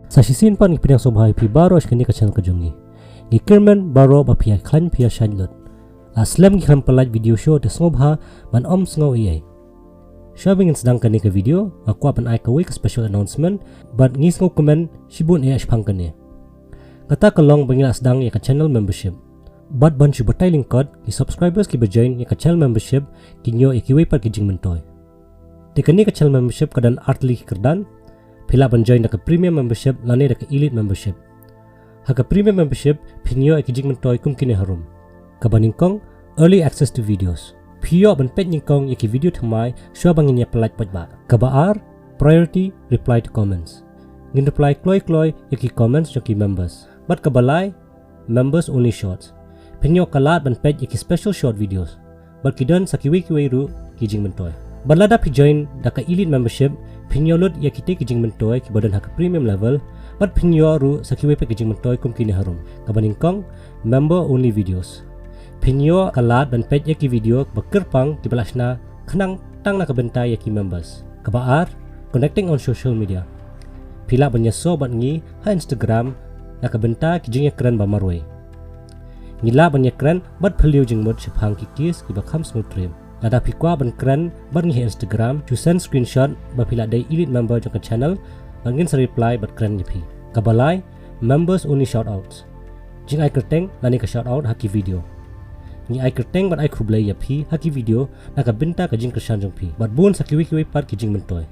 Sa sisin pan ipinang sobhay pi baro ashkani ka channel kajungi. Gikirman baro ba pia klan pia shadlot. Aslam giklan palat video show te ngobha man sngaw iyay. Shabing sedang kani ke video, aku apan ai kawai ke special announcement, but ngis ngau komen shibun ia ashpang kani. Kata kalong bangila sedang ia ke channel membership. But ban shi batai link code ki subscribers ki bajoin ia ke channel membership kinyo ikiwai par kijing mentoy. Te kani ke channel membership kadan artli kerdan. Pila ban join ke premium membership lane ke elite membership. Haka premium membership pinyo ikijing mentoy kum kini harum. Kabaningkong early access to videos. Piyo ban pet ningkong yaki video thamai shwa bangin ya pelat pajba. Kabaar priority reply to comments. Ngin reply kloy yaki comments yaki members. But kabalai members only shorts. Pinyo kalat ban pet yaki special short videos. But kidan sakiwi ru kijing mentoy. Balada pi join daka elite membership pinyo lod yakite kijing mentoy ki badan haka premium level. But pinyo ru sakiwi pe kijing mentoy kum kini harum. Kabaningkong member only videos. Pinyo kalat dan page yaki video bekerpang di balasna kenang tang na kabenta yaki members. Kabaar connecting on social media. Pila banyaso bat ngi ha Instagram na kabenta kijing yakran ba marway. Ngila banyakran bat phaliu jing mod shipang kikis ki bakham smutrim. Lada pikwa ban kran bat ngi Instagram to send screenshot ba pila day elite member jong channel bangin sa reply bat kran yipi. Kabalai members only shout outs. Jing ai kerteng lani ka shout out haki video. Ni ai kerteng bat ai khublai ya phi haki video na ka binta ka jing kersan jong phi bat bun sakiwi par ki jing mentoy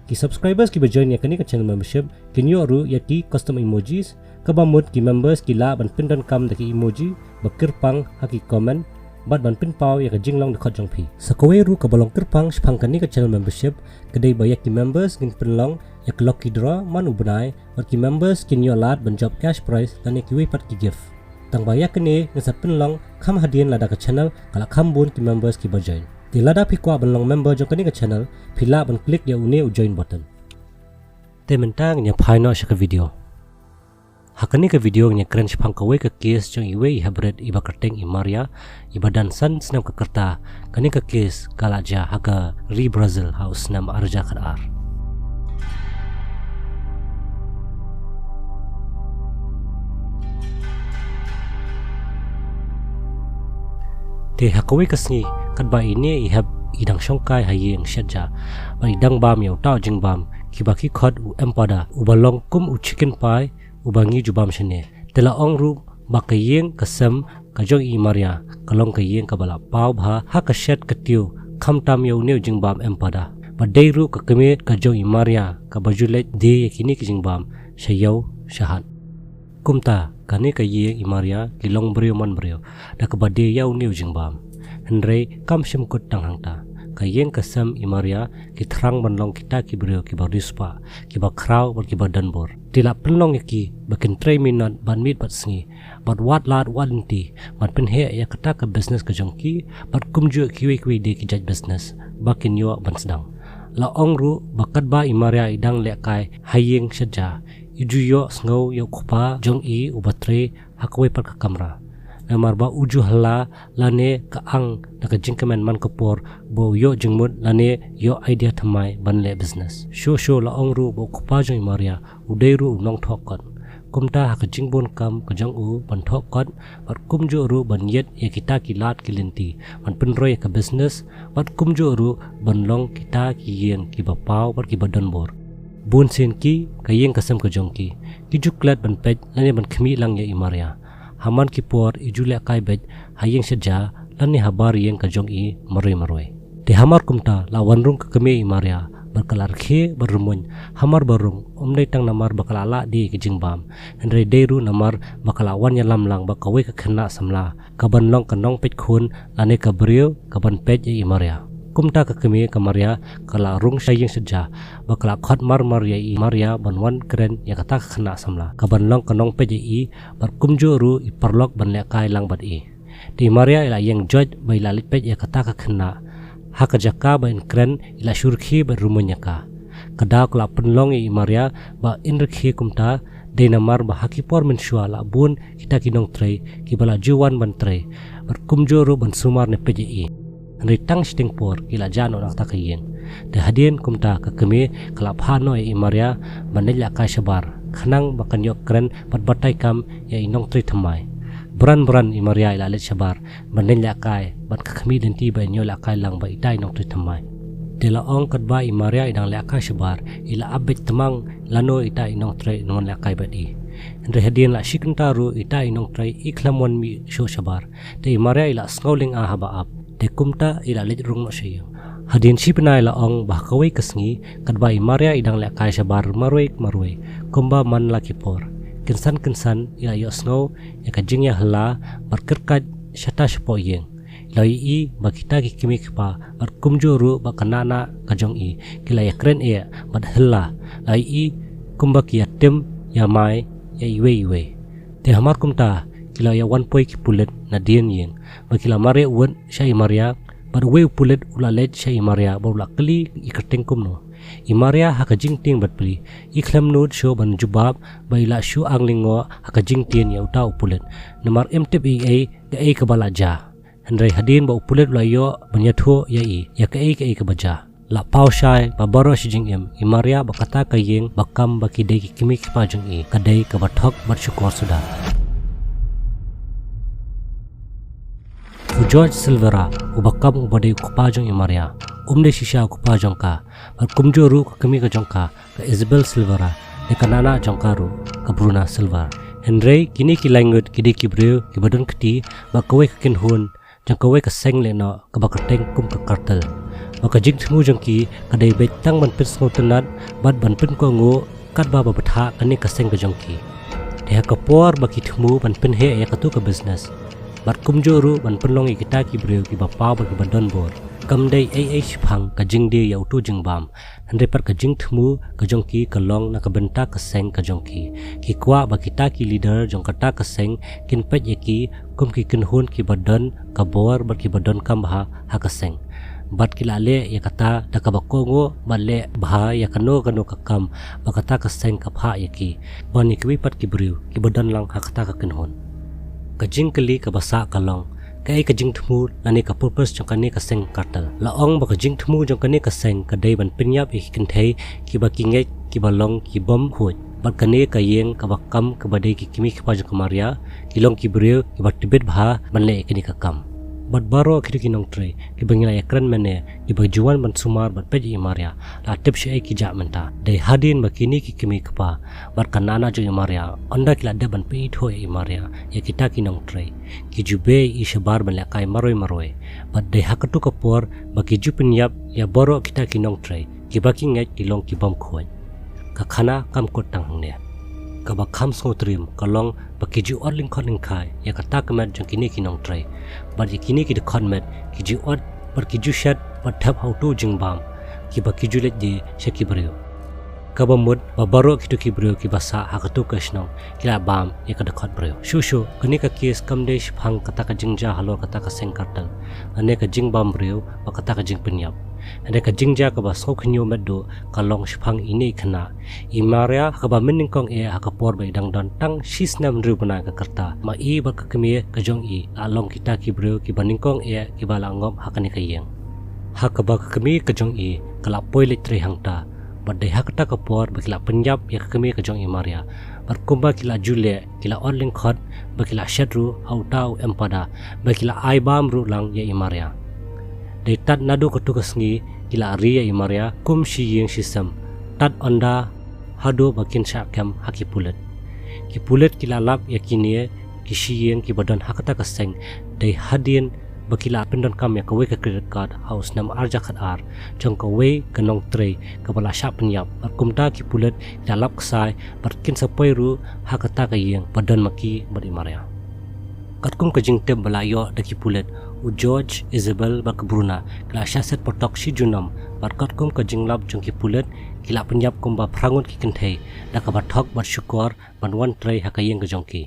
ki subscribers ki bajoin ya kani ka channel membership kinyo ru ya ki custom emojis ka bamut ki members ki la ban pindan kam de ki emoji bakirpang haki comment bat ban pin pau ya ka jing long de khot jong phi sakowe ru ka balong kirpang shpang kani ka channel membership kedai ba ya ki members gin pinlong ya ka lucky draw man ubnai bat ki members kinyo lat ban job cash prize dan ya ki wi pat ki gift tang baya kene ngesat pinlong kham hadian lada ka channel kala kham bun ki members ki bajoin ti lada pikwa banlong member jong kani ka channel phila ban click ya une join button te mentang nya phaino shaka video hakani ka video nya kren shphang kawe ka case jong iwe I habred iba kerteng imaria ibadan san snam ka kerta kani ka case kalaja haga ri brazil house nam arja khar te hakawi kasni kadba ini ihab idang shongkai hayeng shadja ba idang bam yaw taw jing bam kibaki khot u empada ubalong kum u chicken pie ubangi jubam shene tela ong ru bakayeng kasam kajong I maria kalong kayeng kabala paw bha ha ka shed katiu khamtam yaw new jing bam empada ba dei ru ka keme kajong I maria ka bajulet de yakini ki jing bam shayaw shahan kumta kani ka ye imaria kilong brio man brio da ka bade yaw new jing bam henre kam shim kut tang hangta ka yeng kasam imaria ki thrang banlong kita ki brio ki barispa ki ba kraw bar ki badan bor tila penlong yaki bakin 3 minute ban mit bat sngi bat wat lat walanti mat pen he ya kata ka business ka jongki bat kumju kiwi de ki jaj business bakin yo ban sedang la ong ru bakat ba imaria idang lekai hayeng shaja ijuyo sngo yo khopa jong I ubatre hakwe par ka kamera namar ba uju hala lane ka ang naka jingkamen man kapor bo yo jingmut lane yo idea thamai banle business show la ong ru bo khopa jong maria udeiru nong thokot kumta haka jingbon kam ka jong u ban thokot par kumjo ru ban yet ye kita ki lat kilinti man pinroi ka business bat kumjo ru ban long kita ki yen ki ba paw par ki badan bor bun sen ki kayeng kasam ka jongki ki juklat ban pej lane ban khmi lang ya imaria haman ki por ijule kai bej hayeng seja lane habar yeng ka jong I maroi te hamar kumta la wanrung ka keme imaria barkalar khe barumun hamar barung omnei tang namar bakalala di ki jingbam henre deiru namar bakala wan ya lamlang ba kawe ka khna samla ka ban long ka nong pej khun lane ka brio ka ban pej imaria kumta ka kemi ka maria kala rung sayeng seja bakala khot mar ya I maria banwan kren ya kata khna samla ka banlong kanong pji bar kumjo ru I parlok ban le kai lang bat I ti maria ila yeng judge bai la lit pej ya kata ka khna ha ka jaka ba in kren ila shurkhi ba rumunya ka kada kala penlong I maria ba inrkhi kumta de namar ba haki por min shwala bun kita kinong trei ki bala juwan ban trei bar kumjo ru ban sumar ne pji ritang sting por kila jano nak takayeng de hadien kumta ka kemi kalap hano I maria manila ka shabar khanang bakan yok kren bat batai kam ya inong tri thamai beran i Maria ila let shabar banden la kai bat khami den ti ba nyo la kai lang ba itai nong tri thamai de la ong kat ba i Maria idang la kai shabar ila abet tamang lano itai nong tri non la kai ba di andre hadien la shikantaru itai nong tri iklamon mi sho shabar de i Maria ila snowling a haba up de kumta ila let rung no shayo hadin shipnai la ong bah kawai kasngi kadbai Maria idang la kai shabar maroi kumba man la kipor kensan ila yo snow ya kajing ya hala berkerkat syata syapo yeng lai i bakita ki kimik pa berkumjuru bakanana kajong i kila ya kren e bad hala lai i kumba ki yatim ya mai ya iwe te hamar kumta kila ya wan poi ki pulet na dien yeng bakila Maria wen syai Maria barwe pulet ulalet syai Maria barula kali ikateng kumno i Maria hakajing ting batpli iklam nod show ban jubab baila shu anglingo hakajing tien ya uta upulet namar mtba ga e kabala ja handrai hadin ba upulet layo banyatho ya i ya ka e ka baja la pau shai ba baro shijing i Maria bakata kayeng bakam bakidai ki kimik pa jung i kadai ka bathok bat syukur sudah George Silvera ubakam ubadai kupajong i Maria umde shisha kupajong ka kumjoru kami ka jongka ka Isabel Silvera de kanana jongkaru ka Bruna Silva Henry kini ki langut kidi ki breu ki badon kti ba kawai ka kinhun jang kawai ka seng le no ka ba kateng kum ka kartel maka jing thmu jongki ka dei bet tang ban pit sngo tenat bat ban pin ko ngo kat ba batha kani ka seng ka jongki de ka por ba ki thmu ban pin he ya ka tu ka business bat kumjoru ban penlong i kita ki breu ki ba pa ba ki badon bor kam dei phang ka jing de yau tu jing bam hande par ka jing thmu ka jong ki ka long na ka benta ka seng ka jong ki kwa ba kita ki leader jong kata ka seng kin pet ye ki kum ki kin hun ki badon ka bor ba ki badon kam ha ka seng bat ki lale ya kata da ka ba kongo balle bha ya kano ka kam ba kata ka seng ka pha ye ki bani ki pat ki breu ki badon lang ha kata ka kin hun ka jing kali ka basa ka long kai ka jing thmu lani ka purpose jong kani ka seng kartal la ong ba ka jing thmu jong kani ka seng ka dei ban pinyap i kin thei ki ba ki nge ki ba long ki bom huj ba kani ka yeng ka ba kam ka ba dei ki kimi ki pa jong ka Maria ki long ki breu ki ba tibet bha ban le kini ka kam bat baro ki nong tre ki bangila ekran mene ki ba juan ban sumar bat pe i Maria la tip she ki ja menta dei hadin ba kini ki kimi ka pa bar kanana jo i Maria onda ki la de ban pe tho i Maria ya kita ki nong tre ki jube i shabar ban la kai maroi bat dei hakatu ka por ba ki jupin yap ya baro kita ki nong tre ki ba ki ngai ki long ki bom khoi ka khana kam ko tang ne ka ba kham so trim ka long ba ki ju orling khon khai ya ka ta kamet jong kini ki nong tre ba ki kini ki de khon met ki ju or par ki ju shat ba thap how to jing bam ki ba ki ju let di she ki breu ka ba mud ba baro ki to ki breu ki ba sa ha ka to ka shnong ki la bam ya ka de khot breu shu kani ka kes kam de phang ka ta ka jing ja halo ka ta ka seng kartal ane ka jing bam breu ba ka ta ka jing pinyap ane ka jing ja ka ba so khnyo met do ka long phang ini khana i Maria ka ba min kong e ha ka por ba dang don tang shis nam ru bana ka karta ma i ba ka kemi ka jong i a long kita ki breu ki baning kong e ki ba la ngom ha kani ka yeng ha ka ba ka kemi ka jong i ka la poi le tre hangta ba de ha ka ta ka por ba ki la Punjab ya ka kemi ka jong i Maria bar kumba ki la jule ki la orling khot ba ki la shatru hau tau empada ba ki la ai bam ru lang ya i Maria de tat nadu ko tukasngi kila ria i Maria kum shi yeng shisam tat onda hado bakin sha kam haki pulet ki pulet kila lap yakini ki shi yeng ki badan hakata ka seng de hadien bakila pendon kam ya kawe ka credit card house nam arja khat ar jong kawe kanong tre ka bala sha penyap kumta ki pulet kila lap ksai barkin sapoi ru hakata ka yeng badan maki bari Maria katkum ka jing tem balayo da ki pulet u George Isabel bak Bruna kila shaset potok shi junam barkat kum ka jinglap jong ki pulet kila penyap kum ba prangun ki kenthei da ka bathok bar syukur ban wan trai hakayeng ka jong ki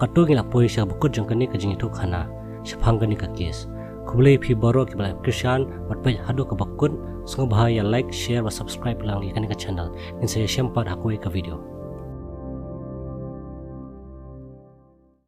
katu ngila poi sha bukut jong kani ka jing itu khana shphang kani ka kes kublai phi baro ki bala krishan batpai hado ka bakun sngo bahaya like share wa subscribe lang ikani ka channel in sa shampa hakoi ka video